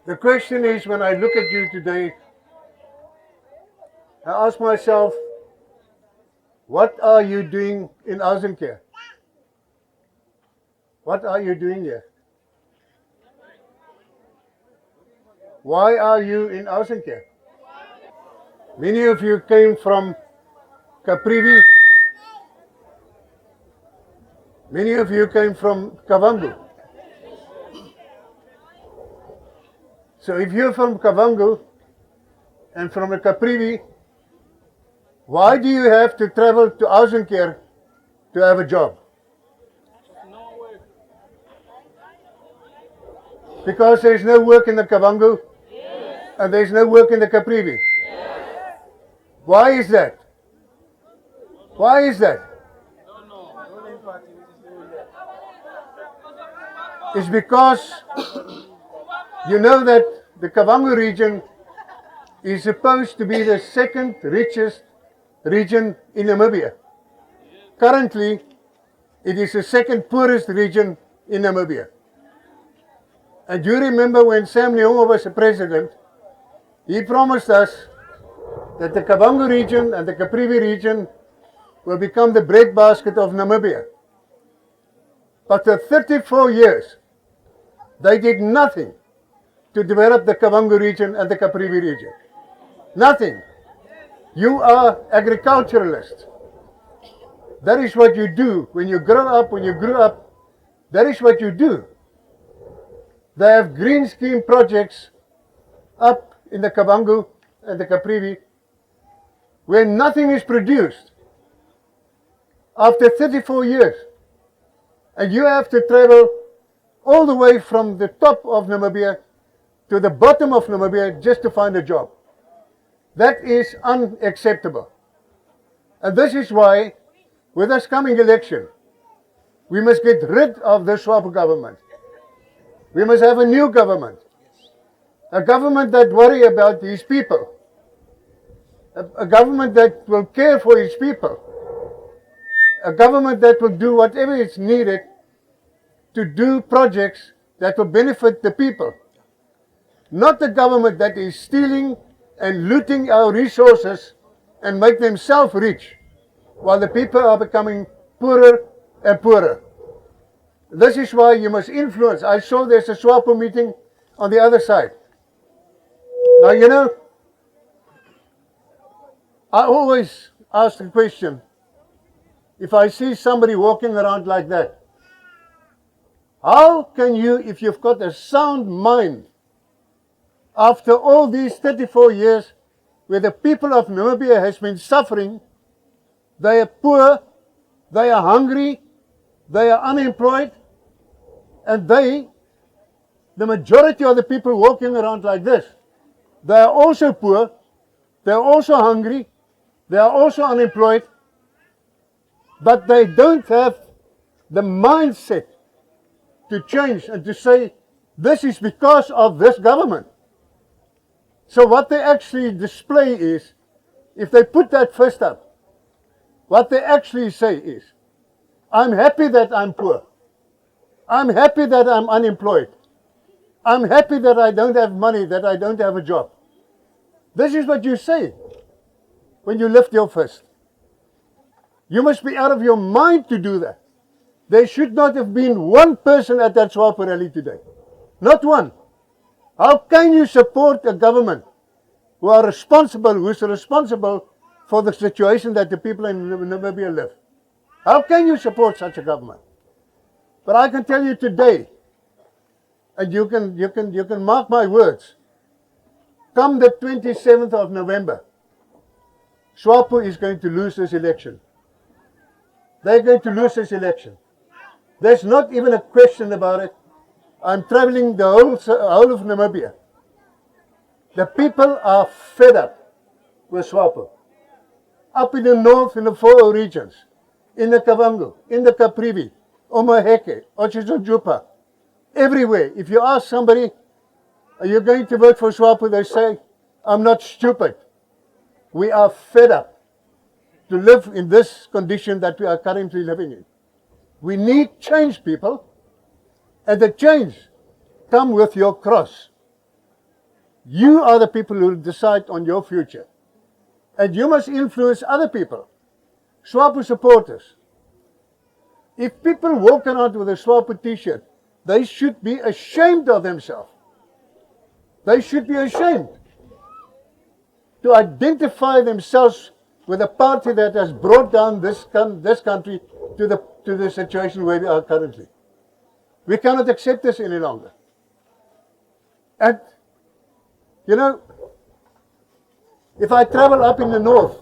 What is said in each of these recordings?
The question is, when I look at you today, I ask myself, what are you doing in Aussenkehr? What are you doing here? Why are you in Aussenkehr? Many of you came from Caprivi. Many of you came from Kavango. So if you're from Kavango and from the Caprivi, why do you have to travel to Aussenkehr to have a job? Because there's no work in the Kavango and there's no work in the Caprivi. Why is that? Why is that? It's because you know that the Kavango region is supposed to be the second richest region in Namibia. Currently, it is the second poorest region in Namibia. And you remember when Sam Nyong'o was the president, he promised us that the Kavango region and the Caprivi region will become the breadbasket of Namibia. But for 34 years, they did nothing to develop the Kavango region and the Caprivi region. Nothing. You are agriculturalists. That is what you do when you grow up, that is what you do. They have green scheme projects up in the Kavango and the Caprivi where nothing is produced after 34 years. And you have to travel all the way from the top of Namibia to the bottom of Namibia just to find a job. That is unacceptable. And this is why, with this coming election, we must get rid of the Swapo government. We must have a new government. A government that worries about his people. A government that will care for his people. A government that will do whatever is needed to do projects that will benefit the people. Not a government that is stealing and looting our resources and make themselves rich while the people are becoming poorer and poorer. This is why you must influence. I saw there's a Swapo meeting on the other side. Now, you know, I always ask the question, if I see somebody walking around like that, how can you, if you've got a sound mind, after all these 34 years where the people of Namibia has been suffering, they are poor, they are hungry, they are unemployed, and the majority of the people walking around like this, they are also poor, they are also hungry, they are also unemployed, but they don't have the mindset to change and to say, this is because of this government. So what they actually display is, if they put that fist up, what they actually say is, I'm happy that I'm poor. I'm happy that I'm unemployed. I'm happy that I don't have money, that I don't have a job. This is what you say when you lift your fist. You must be out of your mind to do that. There should not have been one person at that Swapo rally today. Not one. How can you support a government who is responsible for the situation that the people in Namibia live? How can you support such a government? But I can tell you today, and you can mark my words, come the 27th of November, Swapo is going to lose this election. They're going to lose this election. There's not even a question about it. I'm traveling the whole of Namibia. The people are fed up with Swapo. Up in the north, in the 4 regions, in the Kavango, in the Caprivi, Omaheke, Otjizojupa, everywhere. If you ask somebody, are you going to vote for Swapo? They say, I'm not stupid. We are fed up to live in this condition that we are currently living in. We need change, people. And the change come with your cross. You are the people who decide on your future. And you must influence other people. Swapo supporters. If people walk around with a Swapo t-shirt, they should be ashamed of themselves. They should be ashamed to identify themselves with a party that has brought down this country to the situation where we are currently. We cannot accept this any longer. And, you know, if I travel up in the north,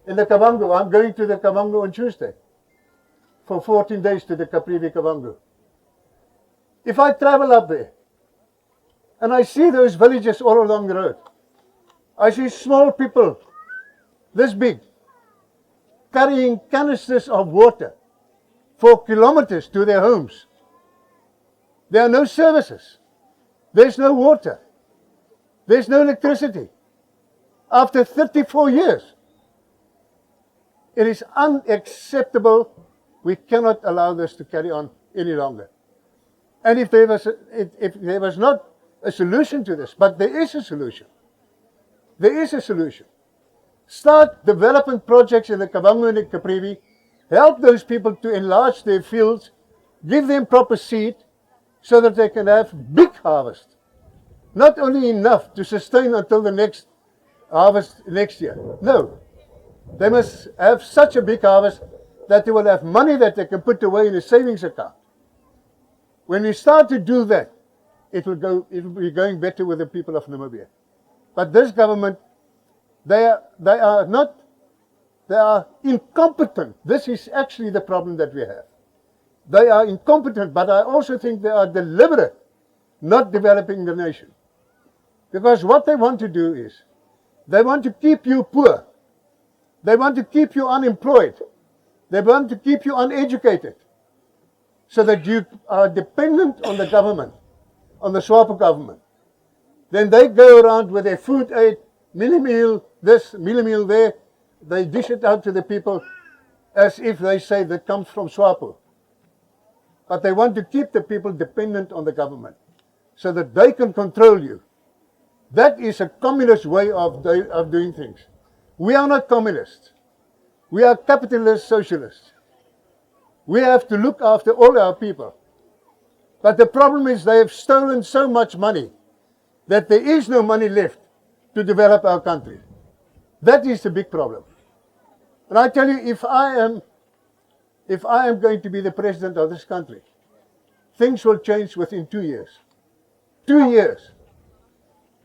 in the Kavango, I'm going to the Kavango on Tuesday for 14 days to the Caprivi Kavango. If I travel up there and I see those villages all along the road, I see small people this big carrying canisters of water for kilometers to their homes. There are no services. There's no water. There's no electricity. After 34 years, it is unacceptable. We cannot allow this to carry on any longer. And if there was not a solution to this, but there is a solution. There is a solution. Start development projects in the Kavango and the Caprivi. Help those people to enlarge their fields. Give them proper seed so that they can have big harvest. Not only enough to sustain until the next harvest next year. No. They must have such a big harvest that they will have money that they can put away in a savings account. When we start to do that, it will be going better with the people of Namibia. But this government, they are incompetent. This is actually the problem that we have. They are incompetent, but I also think they are deliberate, not developing the nation. Because what they want to do is, they want to keep you poor. They want to keep you unemployed. They want to keep you uneducated. So that you are dependent on the government, on the Swapo government. Then they go around with their food aid, mini meal this, mini meal there. They dish it out to the people as if they say that comes from Swapo. But they want to keep the people dependent on the government so that they can control you. That is a communist way of doing things. We are not communists. We are capitalist socialists. We have to look after all our people. But the problem is they have stolen so much money that there is no money left to develop our country. That is the big problem. And I tell you, if I am going to be the president of this country, things will change within 2 years. 2 years.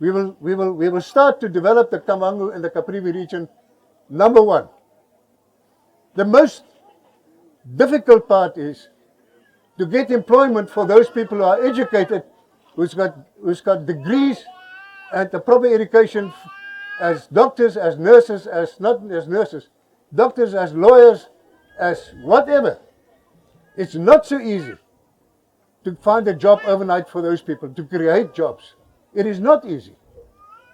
We will start to develop the Kavango and the Caprivi region. Number one. The most difficult part is to get employment for those people who are educated, who's got degrees and the proper education as doctors, as nurses, not as nurses, doctors, as lawyers, as whatever. It's not so easy to find a job overnight for those people, to create jobs. It is not easy,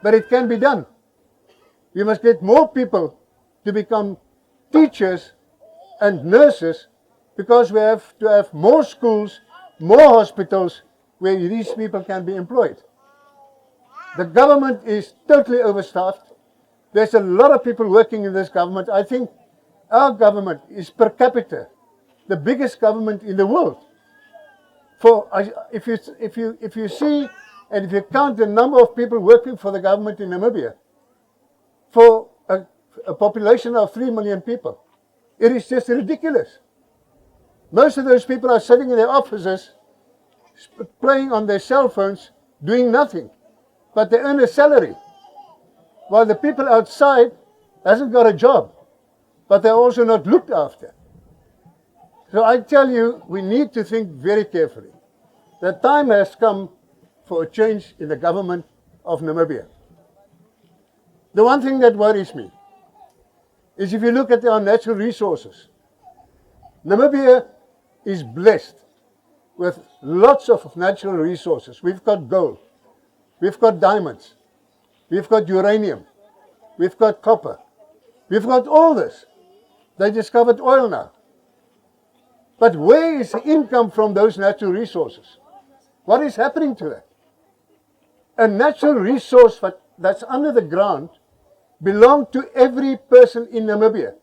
but it can be done. We must get more people to become teachers and nurses because we have to have more schools, more hospitals where these people can be employed. The government is totally overstaffed. There's a lot of people working in this government. I think our government is per capita the biggest government in the world. If you see and if you count the number of people working for the government in Namibia, for a population of 3 million people, it is just ridiculous. Most of those people are sitting in their offices, playing on their cell phones, doing nothing. But they earn a salary. While the people outside hasn't got a job, but they're also not looked after. So I tell you, we need to think very carefully. The time has come for a change in the government of Namibia. The one thing that worries me is if you look at our natural resources, Namibia is blessed with lots of natural resources. We've got gold, we've got diamonds, we've got uranium, we've got copper, we've got all this. They discovered oil now. But where is the income from those natural resources? What is happening to that? a natural resource that's under the ground belongs to every person in Namibia.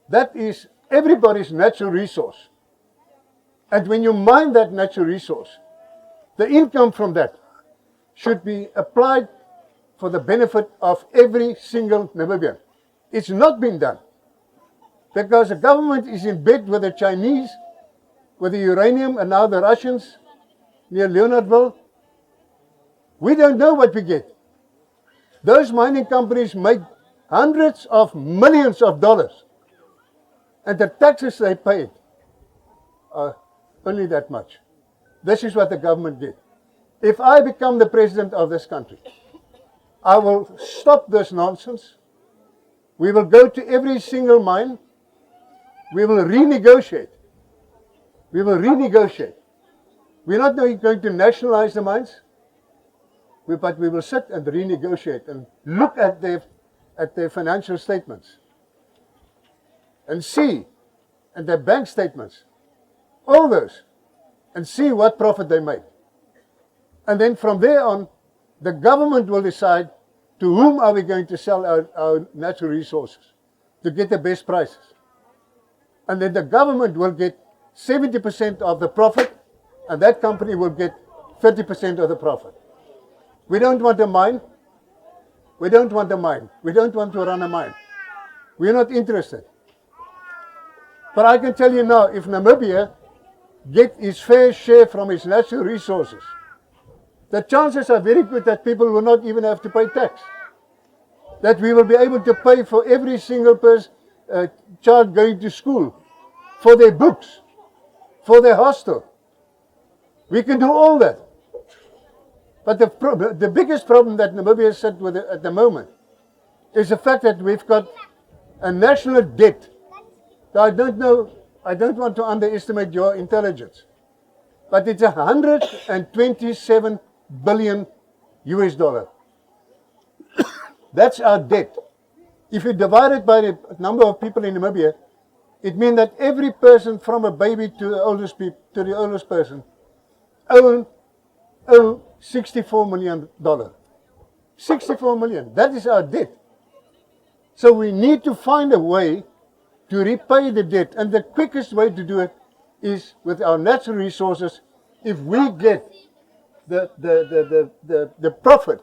That is everybody's natural resource. And when you mine that natural resource, the income from that should be applied for the benefit of every single Namibian. It's not been done because the government is in bed with the Chinese, with the uranium, and now the Russians near Leonardville. We don't know what we get. Those mining companies make hundreds of millions of dollars, and the taxes they pay are only that much. This is what the government did. If I become the president of this country, I will stop this nonsense. We will go to every single mine. We will renegotiate. We will renegotiate. We're not going to nationalize the mines, but we will sit and renegotiate and look at their financial statements and see, and their bank statements, all those, and see what profit they make. And then from there on, the government will decide to whom are we going to sell our natural resources to get the best prices. And then the government will get 70% of the profit, and that company will get 30% of the profit. We don't want a mine. We don't want a mine. We don't want to run a mine. We're not interested. But I can tell you now, if Namibia gets its fair share from its natural resources, the chances are very good that people will not even have to pay tax. That we will be able to pay for every single child going to school, for their books, for their hostel. We can do all that. But the biggest problem that Namibia is set with at the moment is the fact that we've got a national debt. So I don't want to underestimate your intelligence, but it's 127 billion US dollar. That's our debt. If you divide it by the number of people in Namibia, it means that every person from a baby to the oldest person owe $64 million. 64 million. That is our debt. So we need to find a way to repay the debt. And the quickest way to do it is with our natural resources. If we get the profit,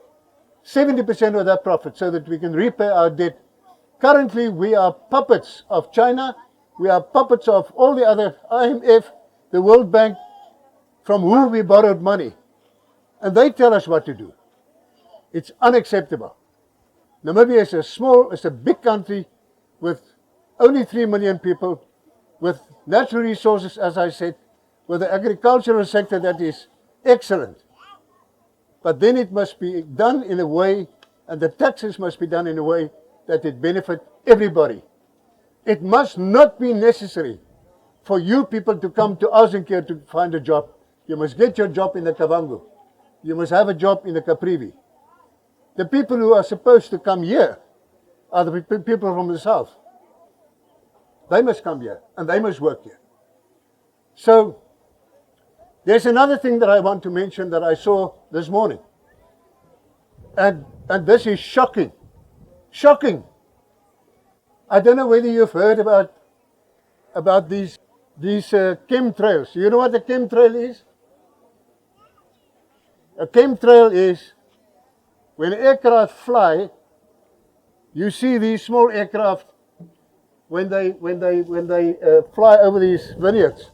70% of that profit, so that we can repay our debt. Currently, we are puppets of China. We are puppets of all the other IMF, the World Bank, from whom we borrowed money. And they tell us what to do. It's unacceptable. Namibia is a big country with only 3 million people, with natural resources, as I said, with the agricultural sector that is excellent. But then it must be done in a way, and the taxes must be done in a way that it benefits everybody. It must not be necessary for you people to come to Aussenkehr to find a job. You must get your job in the Kavango. You must have a job in the Caprivi. The people who are supposed to come here are the people from the south. They must come here and they must work here. So there's another thing that I want to mention that I saw this morning. And this is shocking. Shocking. I don't know whether you've heard about these chemtrails. You know what a chemtrail is? A chemtrail is when aircraft fly, you see these small aircraft when they fly over these vineyards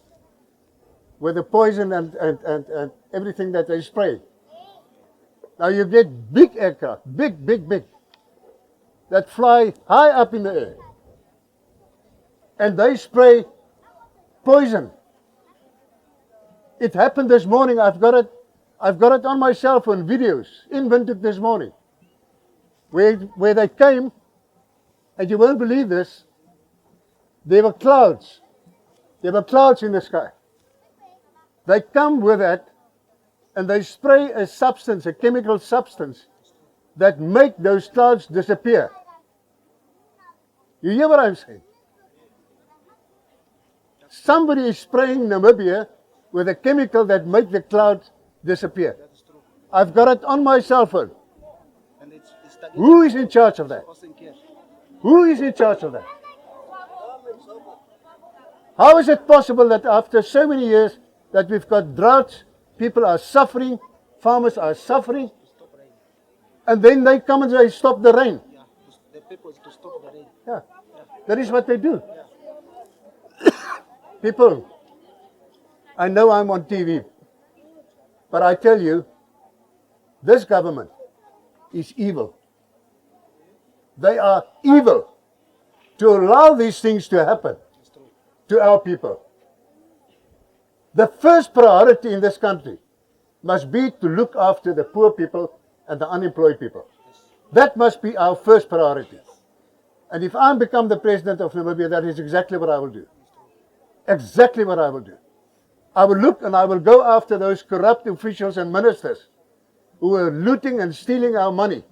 with the poison and everything that they spray. Now you get big aircraft, big, that fly high up in the air. And they spray poison. It happened this morning. I've got it on my cell phone, videos, invented this morning. Where they came, and you won't believe this, there were clouds. There were clouds in the sky. They come with that, and they spray a substance, a chemical substance, that make those clouds disappear. You hear what I'm saying? Somebody is spraying Namibia with a chemical that make the clouds disappear. I've got it on my cell phone. And it's Who is in charge of that? Aussenkehr. Who is in charge of that? How is it possible that after so many years that we've got droughts, people are suffering, farmers are suffering, Stop rain. and then they come and say, stop the rain. Yeah. The people is to stop the rain. Yeah, that is what they do. Yeah. People, I know I'm on TV, but I tell you, this government is evil. They are evil to allow these things to happen It's true. to our people. The first priority in this country must be to look after the poor people and the unemployed people. That must be our first priority. And if I become the president of Namibia, that is exactly what I will do. Exactly what I will do. I will look and I will go after those corrupt officials and ministers who are looting and stealing our money,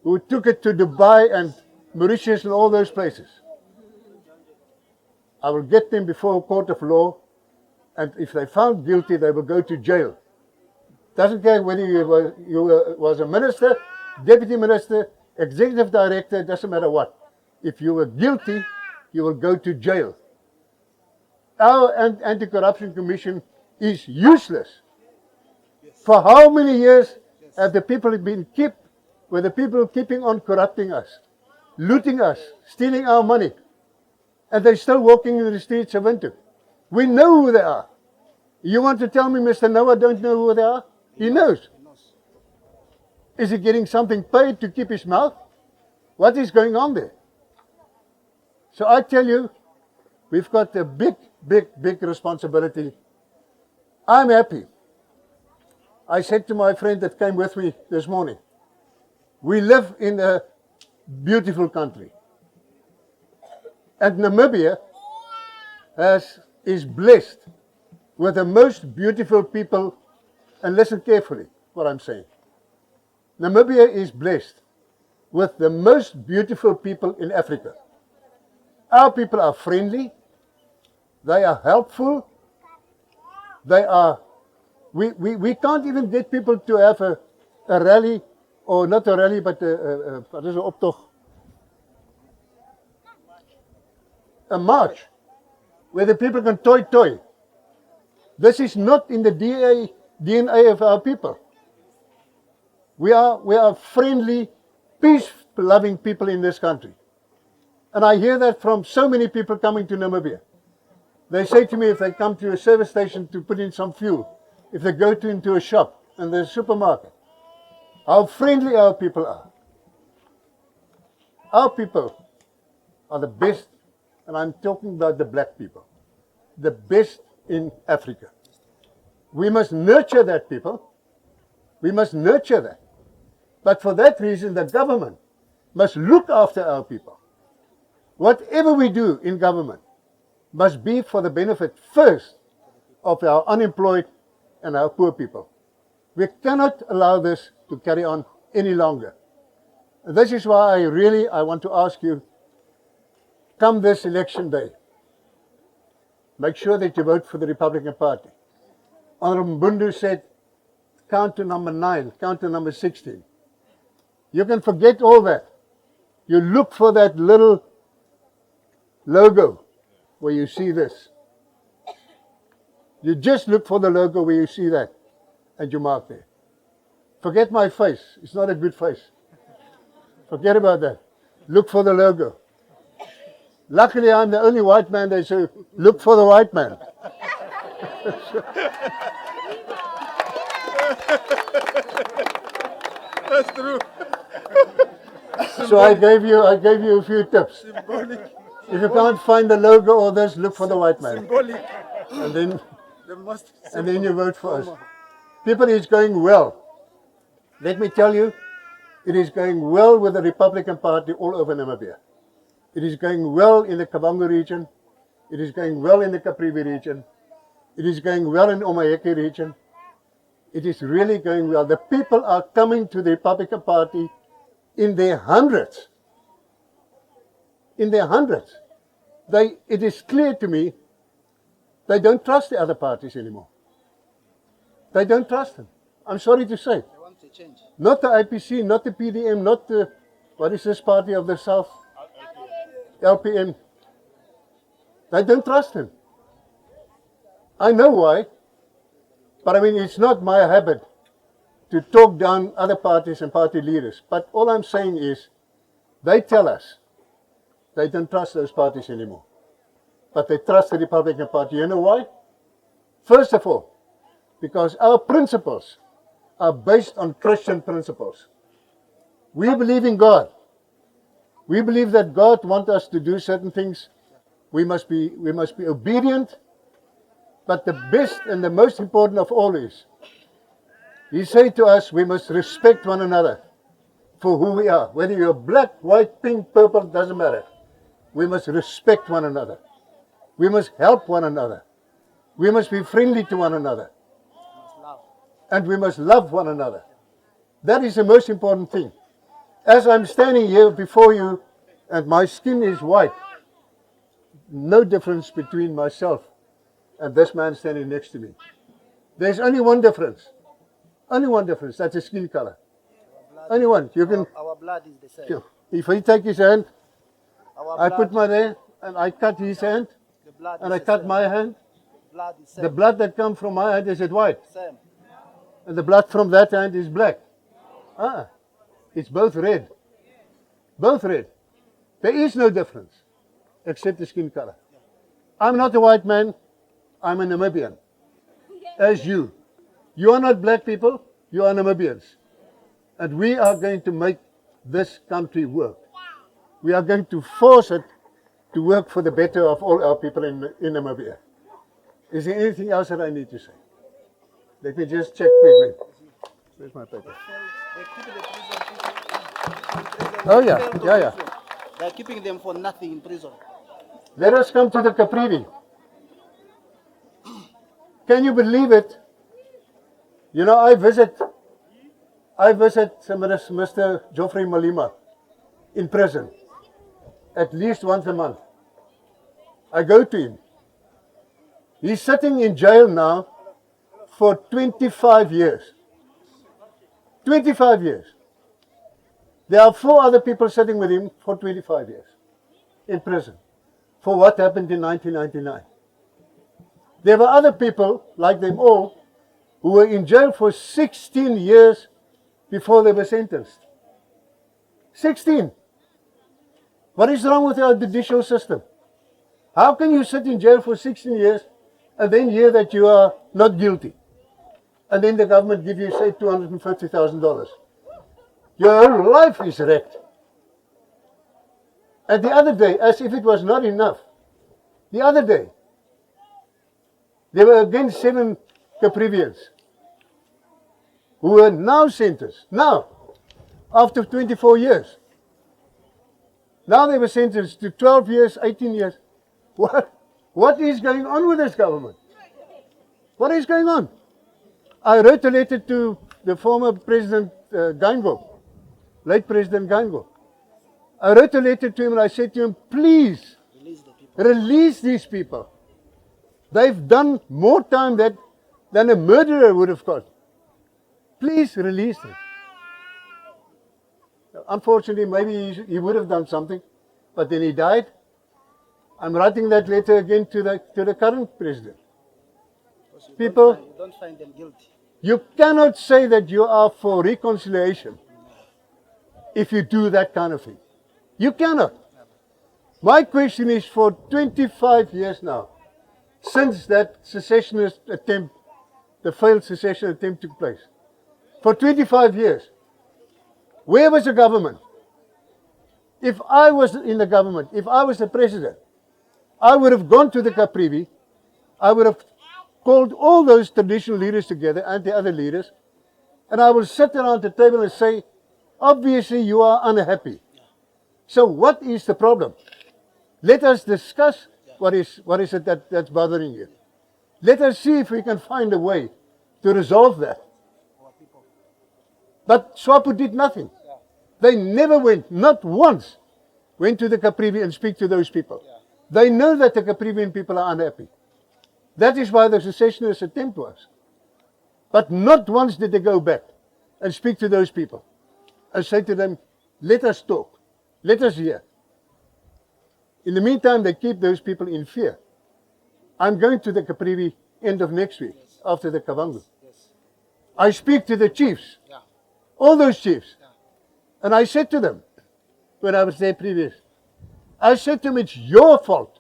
who took it to Dubai and Mauritius and all those places. I will get them before a court of law, and if they found guilty, they will go to jail. Doesn't care whether you was a minister, deputy minister, executive director, doesn't matter what. If you were guilty, you will go to jail. Our anti-corruption commission is useless. For how many years have the people been were the people keeping on corrupting us, looting us, stealing our money, and they're still walking in the streets of Windhoek? We know who they are. You want to tell me Mr. Noah don't know who they are? He knows. He knows. Is he getting something paid to keep his mouth? What is going on there? So I tell you, we've got a big responsibility. I'm happy. I said to my friend that came with me this morning, we live in a beautiful country. And Namibia is blessed with the most beautiful people, and listen carefully what I'm saying. Namibia is blessed with the most beautiful people in Africa. Our people are friendly, they are helpful, they are, we can't even get people to have a rally, or not a rally, but what is een optocht? A march, where the people can toy. This is not in the DNA of our people. We are friendly, peace-loving people in this country. And I hear that from so many people coming to Namibia. They say to me if they come to a service station to put in some fuel, if they go into a shop and there's a supermarket, how friendly our people are. Our people are the best, and I'm talking about the black people, the best in Africa. We must nurture that people. We must nurture that. But for that reason, the government must look after our people. Whatever we do in government must be for the benefit first of our unemployed and our poor people. We cannot allow this to carry on any longer. This is why I want to ask you, come this election day, make sure that you vote for the Republican Party. Honorable Mbundu said, count to number 9, count to number 16. You can forget all that. You look for that little logo where you see this. You just look for the logo where you see that and you mark there. Forget my face. It's not a good face. Forget about that. Look for the logo. Luckily, I'm the only white man they say, look for the white man. That's true. So I gave you a few tips. Symbolic. If you can't find the logo or this, look for the white man. Symbolic. And then The most and then you vote for us. People, it's going well. Let me tell you, it is going well with the Republican Party all over Namibia. It is going well in the Kavango region. It is going well in the Caprivi region. It is going well in Omaheke region. It is really going well. The people are coming to the Republican Party in their hundreds. In their hundreds. It is clear to me they don't trust the other parties anymore. They don't trust them. I'm sorry to say. change. Not the IPC, not the PDM, not the, what is this party of the South? LPN. They don't trust him. I know why, but I mean, it's not my habit to talk down other parties and party leaders. But all I'm saying is, they tell us they don't trust those parties anymore. But they trust the Republican Party. You know why? First of all, because our principles are based on Christian principles. We believe in God. We believe that God wants us to do certain things. We must be obedient. But the best and the most important of all is, He said to us, we must respect one another for who we are. Whether you're black, white, pink, purple, doesn't matter. We must respect one another. We must help one another. We must be friendly to one another. And we must love one another. That is the most important thing. As I'm standing here before you and my skin is white, no difference between myself and this man standing next to me. There's only one difference. Only one difference. That's the skin color. Only one. You can. Our blood is the same. If he take his hand, Our I blood, put my there and I cut his hand the blood and is I the cut same. my hand. Blood is same. The blood that comes from my hand is it white, Same. and the blood from that hand is black. It's both red. Both red. There is no difference except the skin color. I'm not a white man. I'm a Namibian. As you. You are not black people. You are Namibians. And we are going to make this country work. We are going to force it to work for the better of all our people in Namibia. Is there anything else that I need to say? Let me just check quickly. Where's my paper? They keep the prison people in prison. Oh, yeah. Fail to Yeah, yeah. prison. They're keeping them for nothing in prison. Let us come to the Caprivi. Can you believe it? You know, I visit Mr. Geoffrey Malima in prison at least once a month. I go to him. He's sitting in jail now for 25 years. 25 years. There are 4 other people sitting with him for 25 years in prison for what happened in 1999. There were other people, like them all, who were in jail for 16 years before they were sentenced. 16. What is wrong with our judicial system? How can you sit in jail for 16 years and then hear that you are not guilty? And then the government give you, say, $250,000. Your whole life is wrecked. And the other day, as if it was not enough, the other day, there were again 7 Caprivians who were now sentenced. Now, after 24 years. Now they were sentenced to 12 years, 18 years. What is going on with this government? What is going on? I wrote a letter to the former President Geingob, late President Geingob. I wrote a letter to him and I said to him, please release these people. They've done more time than a murderer would have got. Please release them. Unfortunately, maybe he would have done something, but then he died. I'm writing that letter again to the current president. People, You don't find them guilty. you cannot say that you are for reconciliation if you do that kind of thing. You cannot. My question is, for 25 years now, since that secessionist attempt, the failed secession attempt took place, for 25 years, where was the government? If I was in the government, if I was the president, I would have gone to the Caprivi, I would have called all those traditional leaders together and the other leaders, and I will sit around the table and say, obviously you are unhappy. So what is the problem? Let us discuss what is it that's bothering you. Let us see if we can find a way to resolve that. But Swapo did nothing. They never went, not once, went to the Caprivi and speak to those people. They know that the Caprivian people are unhappy. That is why the secessionist attempt was. But not once did they go back and speak to those people and say to them, let us talk, let us hear. In the meantime, they keep those people in fear. I'm going to the Caprivi end of next week, after the Kavango. I speak to the chiefs, all those chiefs, and I said to them, when I was there previous, I said to them, it's your fault.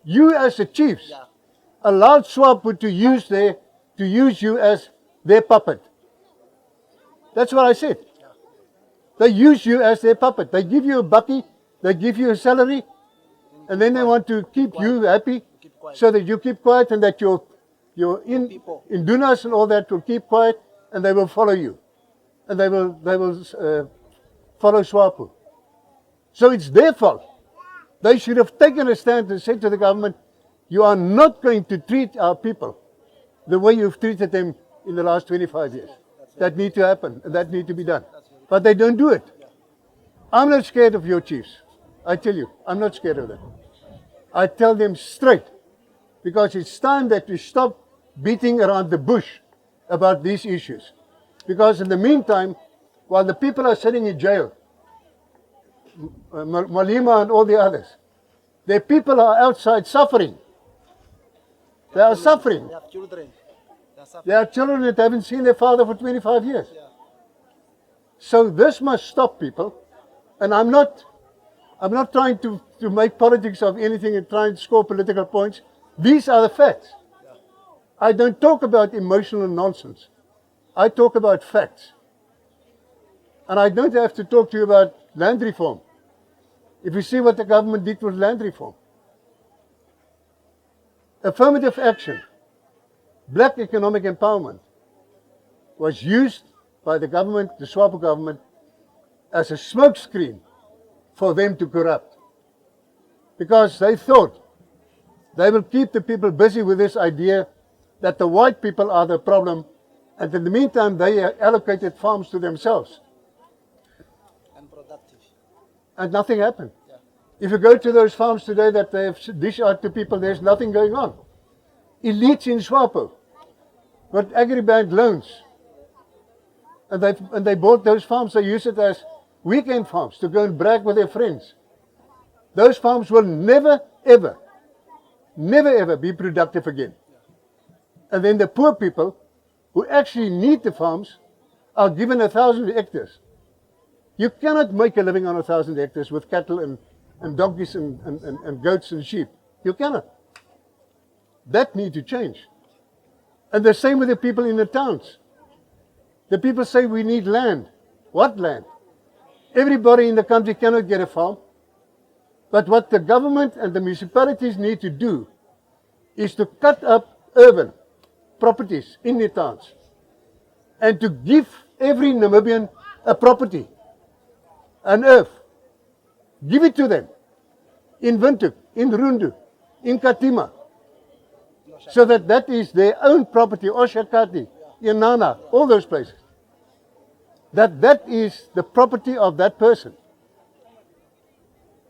You as the chiefs allowed Swapo to use you as their puppet. That's what I said. They use you as their puppet. They give you a bucky, they give you a salary, and then they want to keep you happy so that you keep quiet and that your indunas and all that will keep quiet and they will follow you. And they will follow Swapo. So it's their fault. They should have taken a stand and said to the government, you are not going to treat our people the way you've treated them in the last 25 years. That need to happen and that need to be done. But they don't do it. I'm not scared of your chiefs. I tell you, I'm not scared of them. I tell them straight, because it's time that we stop beating around the bush about these issues. Because in the meantime, while the people are sitting in jail, Malima and all the others, their people are outside suffering. They are suffering. They have children. They are children that haven't seen their father for 25 years. So this must stop, people. And I'm not trying to make politics of anything and trying to score political points. These are the facts. I don't talk about emotional nonsense. I talk about facts. And I don't have to talk to you about land reform. If you see what the government did with land reform. Affirmative action, black economic empowerment, was used by the government, the Swapo government, as a smokescreen for them to corrupt. Because they thought they will keep the people busy with this idea that the white people are the problem, and in the meantime they allocated farms to themselves. Unproductive. And nothing happened. If you go to those farms today that they have dished out to people, there's nothing going on. Elites in Swapo got agri-bank loans. And they bought those farms, they use it as weekend farms to go and brag with their friends. Those farms will never ever be productive again. And then the poor people who actually need the farms are given 1,000 hectares. You cannot make a living on 1,000 hectares with cattle and donkeys and goats and sheep. You cannot. That needs to change. And the same with the people in the towns. The people say we need land. What land? Everybody in the country cannot get a farm. But what the government and the municipalities need to do is to cut up urban properties in the towns and to give every Namibian a property, an earth. Give it to them in Windhoek, in Rundu, in Katima, so that is their own property, Oshakati, Inana, all those places. That is the property of that person.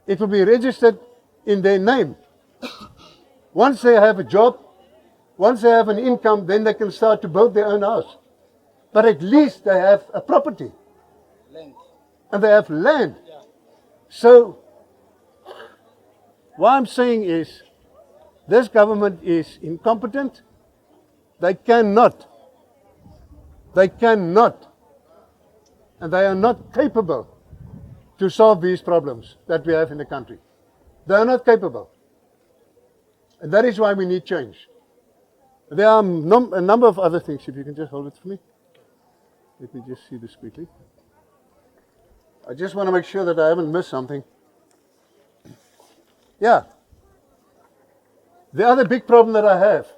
It will be registered in their name. Once they have a job, once they have an income, then they can start to build their own house. But at least they have a property. Land. And they have land. So, what I'm saying is, this government is incompetent. They cannot, and they are not capable to solve these problems that we have in the country. They are not capable. And that is why we need change. There are a number of other things, if you can just hold it for me. Let me just see this quickly. I just want to make sure that I haven't missed something. Yeah. The other big problem that I have,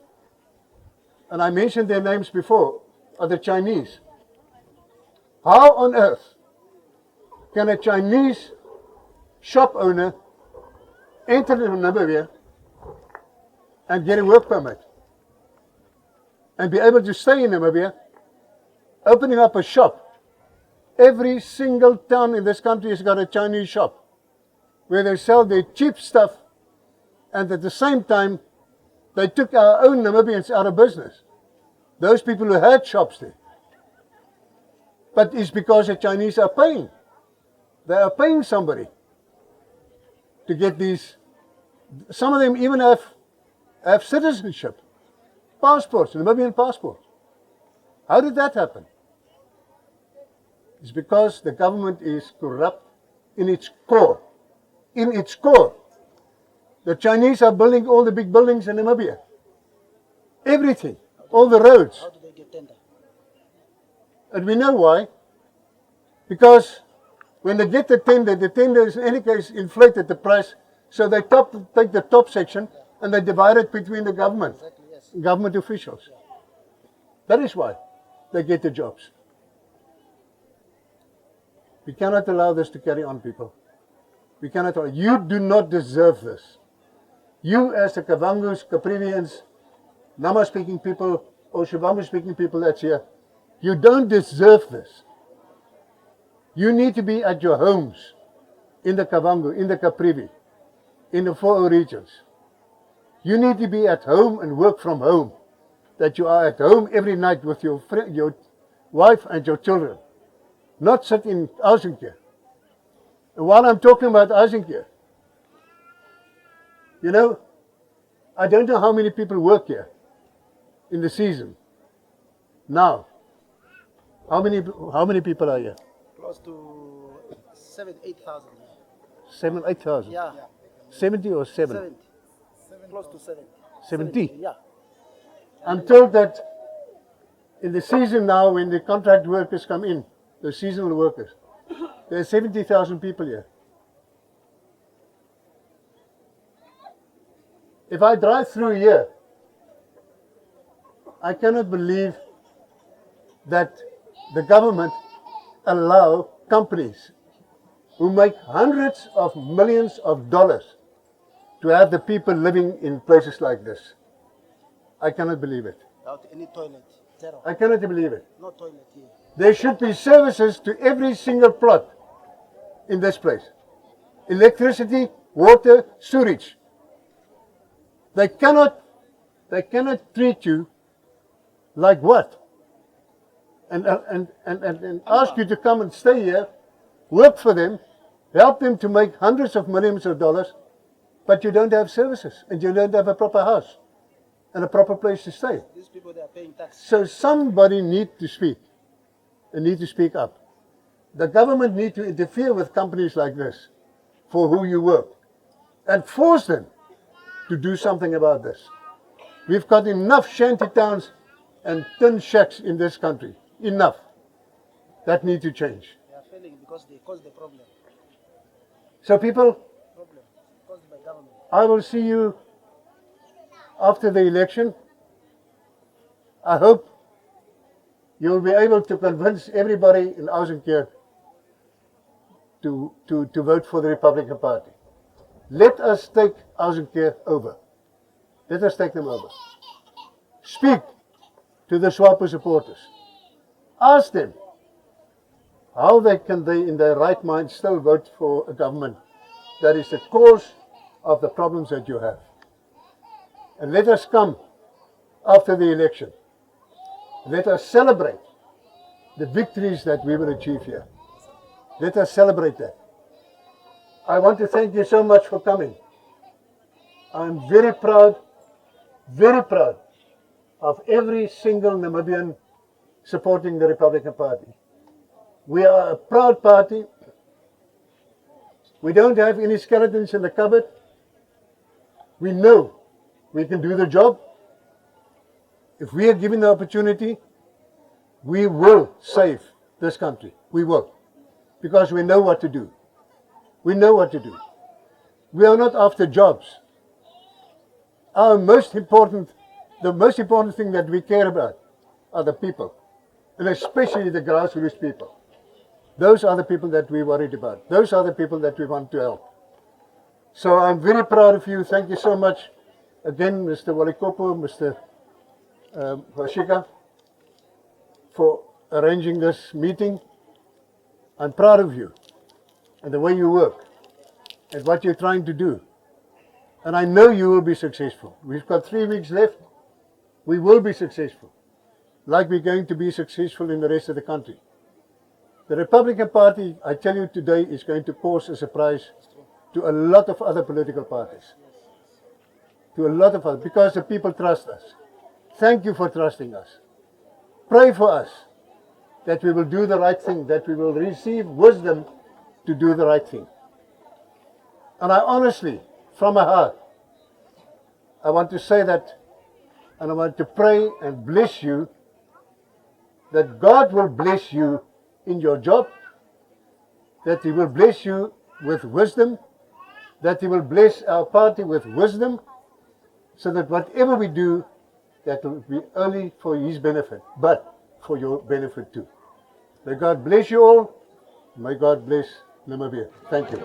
and I mentioned their names before, are the Chinese. How on earth can a Chinese shop owner enter into Namibia and get a work permit and be able to stay in Namibia, opening up a shop? Every single town in this country has got a Chinese shop where they sell their cheap stuff, and at the same time they took our own Namibians out of business. Those people who had shops there. But it's because the Chinese are paying. They are paying somebody to get these. Some of them even have citizenship, passports, Namibian passports. How did that happen? It's because the government is corrupt in its core. In its core. The Chinese are building all the big buildings in Namibia. Everything. All the roads. How do they get tender? And we know why. Because when they get the tender is in any case inflated the price, so they take the top section and they divide it between the government, Exactly, yes. government officials. That is why they get the jobs. We cannot allow this to carry on, people. We cannot allow. You do not deserve this. You as the Kavangus, Caprivians, Nama-speaking people, or Shivambu-speaking people that's here, you don't deserve this. You need to be at your homes in the Kavangu, in the Caprivi, in the 4 regions. You need to be at home and work from home. That you are at home every night with your wife and your children. Not sit in Aussenkehr. And while I'm talking about Aussenkehr, you know, I don't know how many people work here in the season. Now, how many people are here? Close to 8,000. 7,000, 8,000. Yeah. 70 or 7? 70. Close to 70. 70. Yeah. I'm told that in the season now, when the contract workers come in, the seasonal workers, there are 70,000 people here. If I drive through here, I cannot believe that the government allow companies who make hundreds of millions of dollars to have the people living in places like this. I cannot believe it. Without any toilet. Zero. I cannot believe it. No toilet here. There should be services to every single plot in this place. Electricity, water, sewage. They cannot treat you like what? And ask you to come and stay here, work for them, help them to make hundreds of millions of dollars, but you don't have services and you don't have a proper house and a proper place to stay. These people, they are paying tax. So somebody needs to speak and need to speak up. The government needs to interfere with companies like this for who you work and force them to do something about this. We've got enough shanty towns and tin shacks in this country. Enough. That need to change. They are failing because they cause the problem. So people, Problem caused by government. I will see you after the election. I hope you'll be able to convince everybody in Aussenkehr to vote for the Republican Party. Let us take Aussenkehr over. Let us take them over. Speak to the Swapo supporters. Ask them how they in their right mind still vote for a government that is the cause of the problems that you have. And let us come after the election. Let us celebrate the victories that we will achieve here. Let us celebrate that. I want to thank you so much for coming. I'm very proud of every single Namibian supporting the Republican Party. We are a proud party. We don't have any skeletons in the cupboard. We know we can do the job. If we are given the opportunity, we will save this country. We will. Because we know what to do. We know what to do. We are not after jobs. The most important thing that we care about are the people. And especially the grassroots people. Those are the people that we're worried about. Those are the people that we want to help. So I'm very proud of you. Thank you so much. Again, Mr. Walikopo, Mr. Washika, for arranging this meeting. I'm proud of you and the way you work and what you're trying to do. And I know you will be successful. We've got 3 weeks left. We will be successful, like we're going to be successful in the rest of the country. The Republican Party, I tell you today, is going to cause a surprise to a lot of other political parties. To a lot of us, because the people trust us. Thank you for trusting us. Pray for us that we will do the right thing, that we will receive wisdom to do the right thing. And I honestly, from my heart, I want to say that, and I want to pray and bless you, that God will bless you in your job, that He will bless you with wisdom, that He will bless our party with wisdom, so that whatever we do, that will be only for His benefit, but for your benefit too. May God bless you all. May God bless Namibia. Thank you.